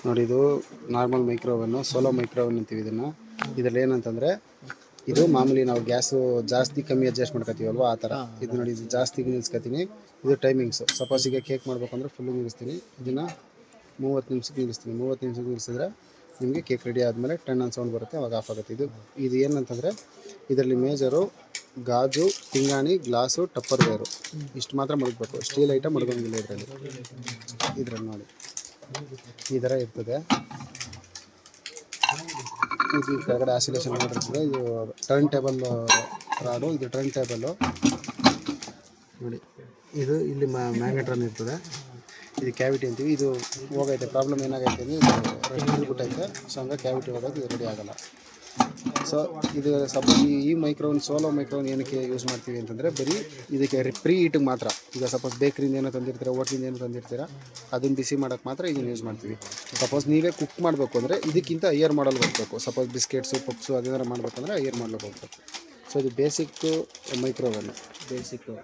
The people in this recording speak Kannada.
ನೋಡಿ, ಇದು ನಾರ್ಮಲ್ ಮೈಕ್ರೋವನ್ನು ಸೋಲೋ ಮೈಕ್ರೋವನ್ ಅಂತೀವಿ ಇದನ್ನು. ಇದರಲ್ಲಿ ಏನಂತಂದರೆ, ಇದು ಮಾಮೂಲಿ ನಾವು ಗ್ಯಾಸು ಜಾಸ್ತಿ ಕಮ್ಮಿ ಅಡ್ಜಸ್ಟ್ ಮಾಡ್ಕೊತೀವಲ್ವ, ಆ ಥರ. ಇದು ನೋಡಿ, ಇದು ಜಾಸ್ತಿ ನಿಲ್ಲಿಸ್ಕೊತೀನಿ. ಇದು ಟೈಮಿಂಗ್ಸು. ಸಪೋಸ್ ಈಗ ಕೇಕ್ ಮಾಡಬೇಕು ಅಂದರೆ ಫುಲ್ಲು ನಿಲ್ಲಿಸ್ತೀನಿ. ಇದನ್ನು 30 ನಿಮಿಷಕ್ಕೆ ನಿಲ್ಲಿಸ್ತೀನಿ. 30 ನಿಮಿಷಕ್ಕೆ ನಿಲ್ಲಿಸಿದ್ರೆ ನಿಮಗೆ ಕೇಕ್ ರೆಡಿ ಆದಮೇಲೆ ಟನ್ ಅಂತ ಸೌಂಡ್ ಬರುತ್ತೆ, ಅವಾಗ ಆಫ್ ಆಗುತ್ತೆ. ಇದು ಏನಂತಂದರೆ, ಇದರಲ್ಲಿ ಮೇಜರು ಗಾಜು, ಪಿಂಗಾಣಿ, ಗ್ಲಾಸು, ಟಪ್ಪರ್ ವೇರು ಇಷ್ಟು ಮಾತ್ರ ಮಡಗಬೇಕು. ಸ್ಟೀಲ್ ಐಟಮ್ ಮಡಗೋಂಗಿಲ್ಲ ಇದರಲ್ಲಿ ನೋಡಿ ಈ ಥರ ಇರ್ತದೆ. ಇದು ಕೆಳಗಡೆ ಆಸಿಲೇಷನ್ ಮಾಡಿರ್ತದೆ. ಇದು ಟರ್ನ್ ಟೇಬಲ್ ರಾಡು, ಇದು ಟರ್ನ್ ಟೇಬಲ್ಲು ನೋಡಿ. ಇದು ಇಲ್ಲಿ ಮ್ಯಾಗ್ನೆಟ್ರನ್ ಇರ್ತದೆ. ಇದು ಕ್ಯಾವಿಟಿ ಅಂತೀವಿ. ಇದು ಹೋಗೈತೆ. ಪ್ರಾಬ್ಲಮ್ ಏನಾಗೈತೆ ಅಂದರೆ, ಇದು ಹಿಡಿದ್ಬಿಟ್ಟೈತೆ. ಸೊ ಹಂಗೆ ಕ್ಯಾವಿಟಿ ಹೋಗೋದು, ಇದು ರೆಡಿ ಆಗೋಲ್ಲ. ಸೊ ಇದು ಸಪೋಸ್ ಈ ಮೈಕ್ರೋವನ್ ಸೋಲೋ ಮೈಕ್ರೋವನ್ ಏನಕ್ಕೆ ಯೂಸ್ ಮಾಡ್ತೀವಿ ಅಂತಂದರೆ, ಬರೀ ಇದಕ್ಕೆ ಪ್ರೀ ಹೀಟಿಗೆ ಮಾತ್ರ. ಈಗ ಸಪೋಸ್ ಬೇಕ್ರಿಂದ ಏನೋ ತಂದಿರ್ತೀರ, ಹೋಟ್ಲಿಂದ ಏನೋ ತಂದಿರ್ತೀರ, ಅದನ್ನು ಬಿಸಿ ಮಾಡೋಕ್ಕೆ ಮಾತ್ರ ಇದನ್ನು ಯೂಸ್ ಮಾಡ್ತೀವಿ. ಸಪೋಸ್ ನೀವೇ ಕುಕ್ ಮಾಡಬೇಕು ಅಂದರೆ ಇದಕ್ಕಿಂತ ಹೈಯರ್ ಮಾಡಲ್ ಹೋಗಬೇಕು. ಸಪೋಸ್ ಬಿಸ್ಕೆಟ್ಸು, ಪಪ್ಸು ಅದೇನಾರು ಮಾಡಬೇಕಂದ್ರೆ ಹೈಯರ್ ಮಾಡಲಿಕ್ಕೆ ಹೋಗ್ಬೇಕು. ಸೊ ಇದು ಬೇಸಿಕ್ಕು ಮೈಕ್ರೋವನ್. ಬೇಸಿಕ್ಕು